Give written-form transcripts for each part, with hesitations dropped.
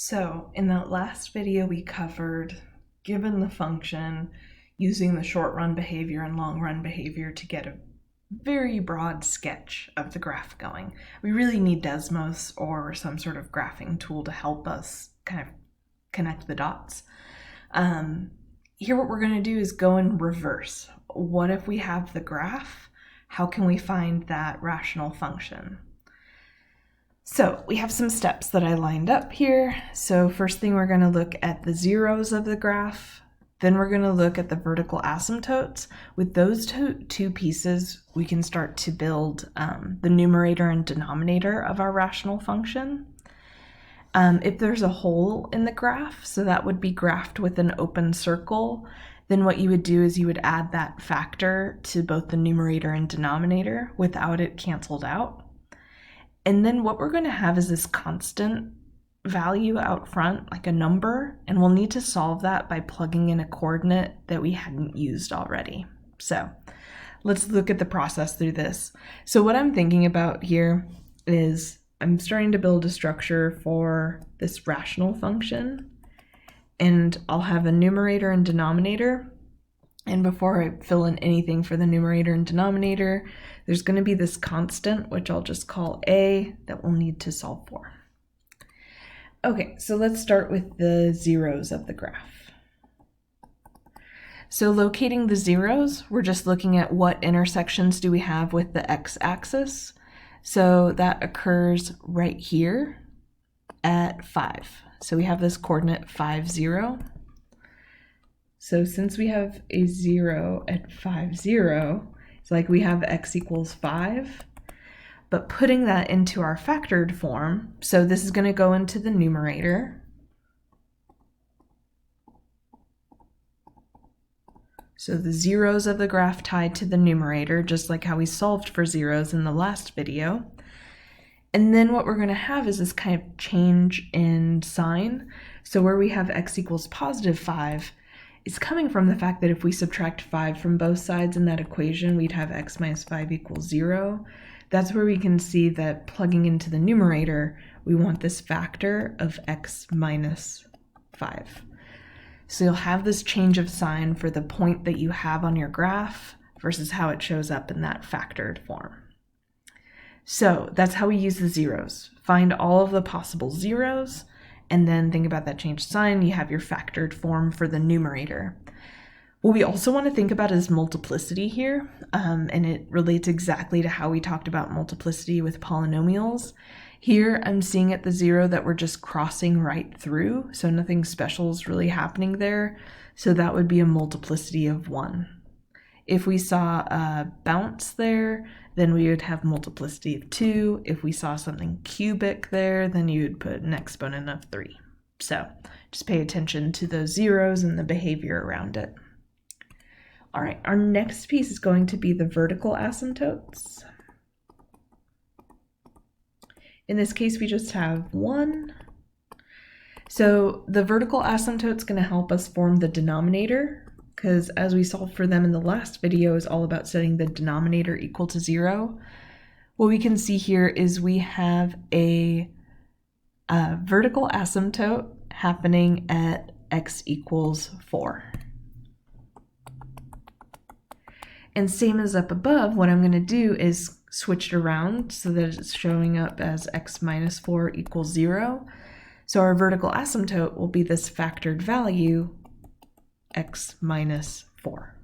So in that last video we covered, given the function, using the short run behavior and long run behavior to get a very broad sketch of the graph going. We really need Desmos or some sort of graphing tool to help us kind of connect the dots. Here what we're going to do is go in reverse. What if we have the graph? How can we find that rational function? So we have some steps that I lined up here. So first thing, we're going to look at the zeros of the graph. Then we're going to look at the vertical asymptotes. With those two pieces, we can start to build the numerator and denominator of our rational function. If there's a hole in the graph, so that would be graphed with an open circle, then what you would do is you would add that factor to both the numerator and denominator without it canceled out. And then what we're going to have is this constant value out front, like a number, and we'll need to solve that by plugging in a coordinate that we hadn't used already. So let's look at the process through this. So what I'm thinking about here is I'm starting to build a structure for this rational function, and I'll have a numerator and denominator. And before I fill in anything for the numerator and denominator, there's going to be this constant, which I'll just call A, that we'll need to solve for. Okay, so let's start with the zeros of the graph. So locating the zeros, we're just looking at what intersections do we have with the x-axis. So that occurs right here at 5. So we have this coordinate 5, 0. So since we have a 0 at 5, 0, it's like we have x equals 5. But putting that into our factored form, so this is going to go into the numerator. So the zeros of the graph tied to the numerator, just like how we solved for zeros in the last video. And then what we're going to have is this kind of change in sign. So where we have x equals positive 5, it's coming from the fact that if we subtract 5 from both sides in that equation, we'd have x minus 5 equals 0. That's where we can see that plugging into the numerator, we want this factor of x minus 5. So you'll have this change of sign for the point that you have on your graph versus how it shows up in that factored form. So that's how we use the zeros. Find all of the possible zeros, and then think about that changed sign. You have your factored form for the numerator. What we also want to think about is multiplicity here, and it relates exactly to how we talked about multiplicity with polynomials. Here I'm seeing at the 0 that we're just crossing right through, so nothing special is really happening there. So that would be a multiplicity of 1. If we saw a bounce there, then we would have multiplicity of 2. If we saw something cubic there, then you would put an exponent of 3. So just pay attention to those zeros and the behavior around it. All right, our next piece is going to be the vertical asymptotes. In this case, we just have 1. So the vertical asymptote is going to help us form the denominator, because as we solved for them in the last video, is all about setting the denominator equal to 0. What we can see here is we have a vertical asymptote happening at x equals 4. And same as up above, what I'm going to do is switch it around so that it's showing up as x minus 4 equals 0. So our vertical asymptote will be this factored value, x minus 4.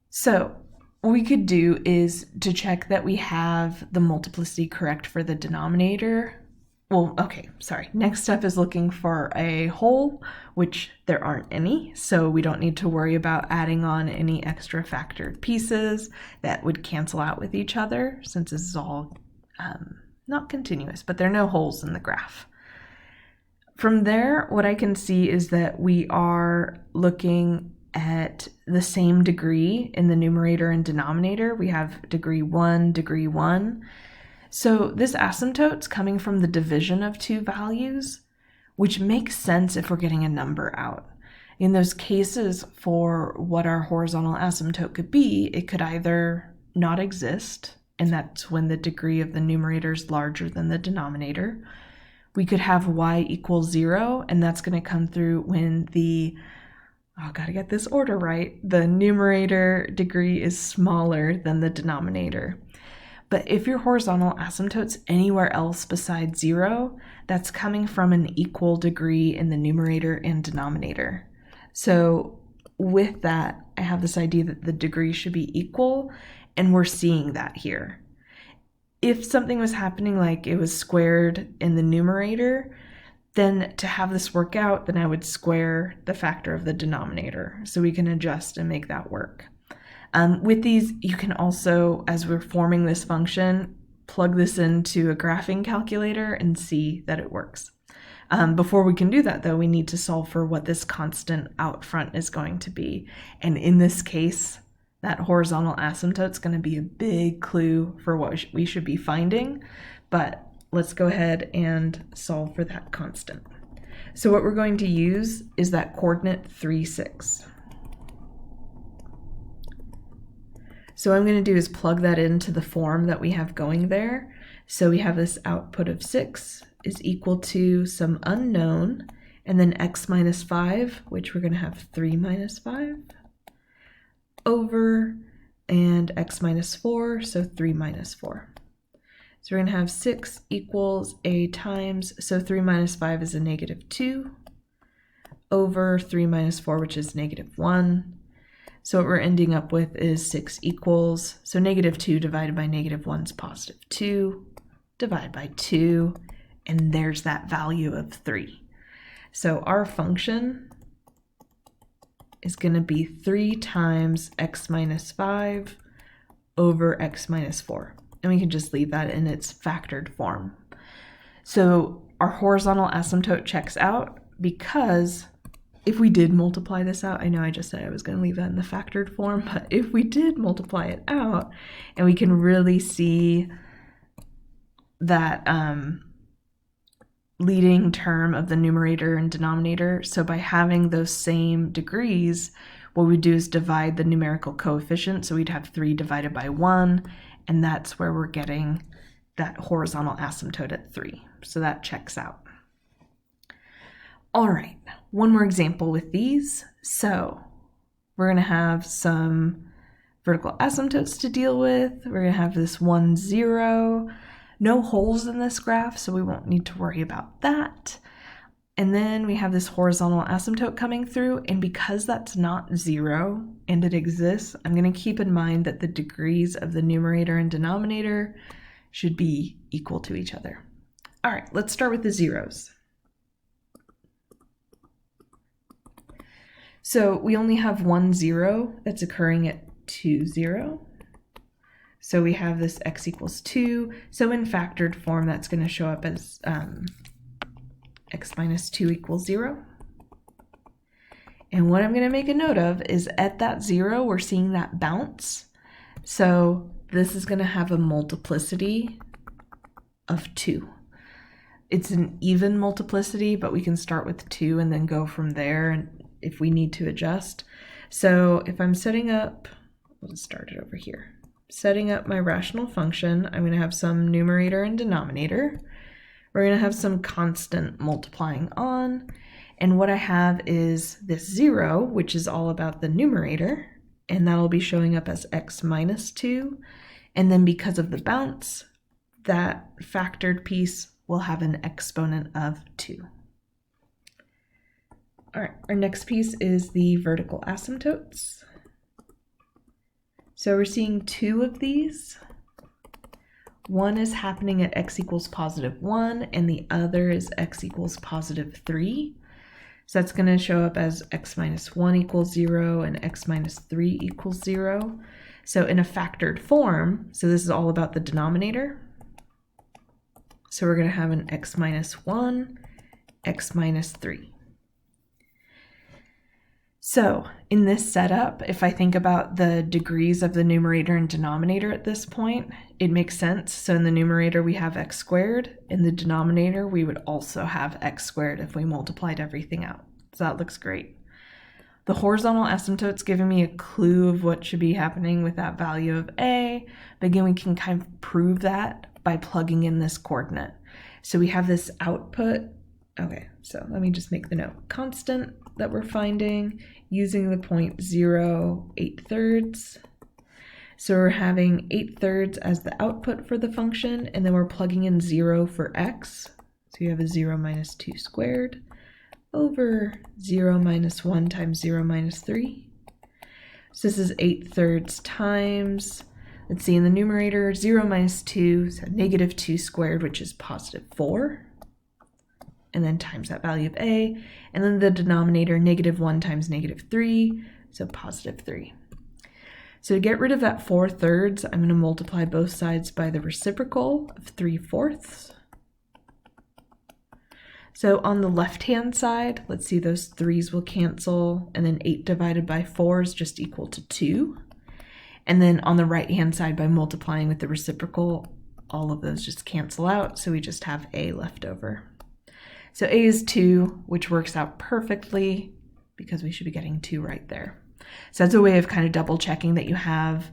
So what we could do is to check that we have the multiplicity correct for the denominator. Well, okay, sorry. Next step is looking for a hole, which there aren't any, so we don't need to worry about adding on any extra factored pieces that would cancel out with each other, since this is all not continuous, but there are no holes in the graph. From there, what I can see is that we are looking at the same degree in the numerator and denominator. We have degree 1, degree 1. So this asymptote's coming from the division of two values, which makes sense if we're getting a number out. In those cases for what our horizontal asymptote could be, it could either not exist, and that's when the degree of the numerator is larger than the denominator, We could have y equals 0, and that's going to come through when the, gotta get this order right, the numerator degree is smaller than the denominator. But if your horizontal asymptote's anywhere else besides 0, that's coming from an equal degree in the numerator and denominator. So with that, I have this idea that the degree should be equal, and we're seeing that here. If something was happening like it was squared in the numerator, then to have this work out, then I would square the factor of the denominator. So we can adjust and make that work. With these, you can also, as we're forming this function, plug this into a graphing calculator and see that it works. Before we can do that, though, we need to solve for what this constant out front is going to be. And in this case, that horizontal asymptote is going to be a big clue for what we should be finding. But let's go ahead and solve for that constant. So what we're going to use is that coordinate 3, 6. So what I'm going to do is plug that into the form that we have going there. So we have this output of 6 is equal to some unknown, and then x minus 5, which we're going to have 3 minus 5, over, and x minus 4, so 3 minus 4. So we're going to have 6 equals a times, so 3 minus 5 is a negative 2, over 3 minus 4, which is negative 1. So what we're ending up with is 6 equals, so negative 2 divided by negative 1 is positive 2, divided by 2, and there's that value of 3. So our function is going to be 3 times x minus 5 over x minus 4. And we can just leave that in its factored form. So our horizontal asymptote checks out because if we did multiply this out, I know I just said I was going to leave that in the factored form, but if we did multiply it out, and we can really see that leading term of the numerator and denominator, so by having those same degrees, what we do is divide the numerical coefficient, so we'd have 3 divided by 1, and that's where we're getting that horizontal asymptote at 3. So that checks out. All right, one more example with these. So we're going to have some vertical asymptotes to deal with. We're going to have this 1, 0. No holes in this graph, so we won't need to worry about that. And then we have this horizontal asymptote coming through, and because that's not 0 and it exists, I'm going to keep in mind that the degrees of the numerator and denominator should be equal to each other. All right, let's start with the zeros. So we only have 1, 0 that's occurring at 2, 0. So we have this x equals 2. So in factored form, that's going to show up as x minus 2 equals 0. And what I'm going to make a note of is at that 0, we're seeing that bounce. So this is going to have a multiplicity of 2. It's an even multiplicity, but we can start with 2 and then go from there and if we need to adjust. So if I'm setting up, we'll start it over here. Setting up my rational function, I'm going to have some numerator and denominator. We're going to have some constant multiplying on. And what I have is this 0, which is all about the numerator. And that'll be showing up as x minus 2. And then because of the bounce, that factored piece will have an exponent of 2. All right, our next piece is the vertical asymptotes. So we're seeing 2 of these. One is happening at x equals positive 1, and the other is x equals positive 3. So that's going to show up as x minus 1 equals 0 and x minus 3 equals 0. So in a factored form, so this is all about the denominator. So we're going to have an x minus 1, x minus 3. So in this setup, if I think about the degrees of the numerator and denominator at this point, it makes sense. So in the numerator, we have x squared. In the denominator, we would also have x squared if we multiplied everything out. So that looks great. The horizontal asymptote's giving me a clue of what should be happening with that value of a. But again, we can kind of prove that by plugging in this coordinate. So we have this output. Okay, so let me just make the note. Constant that we're finding using the point 0, 8/3. So we're having 8/3 as the output for the function, and then we're plugging in 0 for x. So you have a 0 minus 2 squared over 0 minus 1 times 0 minus 3. So this is 8/3 times, let's see, in the numerator, 0 minus 2, so negative 2 squared, which is positive 4. And then times that value of a. And then the denominator, negative 1 times negative 3, so positive 3. So to get rid of that 4/3, I'm going to multiply both sides by the reciprocal of 3/4. So on the left-hand side, let's see, those 3's will cancel, and then 8 divided by 4 is just equal to 2. And then on the right-hand side, by multiplying with the reciprocal, all of those just cancel out, so we just have a left over. So a is 2, which works out perfectly because we should be getting 2 right there. So that's a way of kind of double checking that you have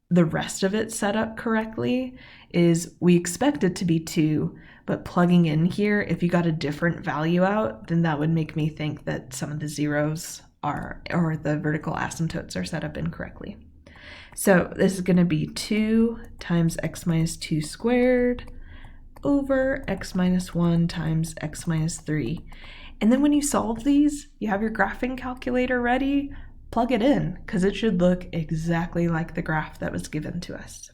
the rest of it set up correctly, is we expect it to be 2, but plugging in here, if you got a different value out, then that would make me think that some of the zeros are, or the vertical asymptotes are set up incorrectly. So this is going to be 2 times x minus 2 squared over x minus 1 times x minus 3. And then when you solve these, you have your graphing calculator ready, plug it in, because it should look exactly like the graph that was given to us.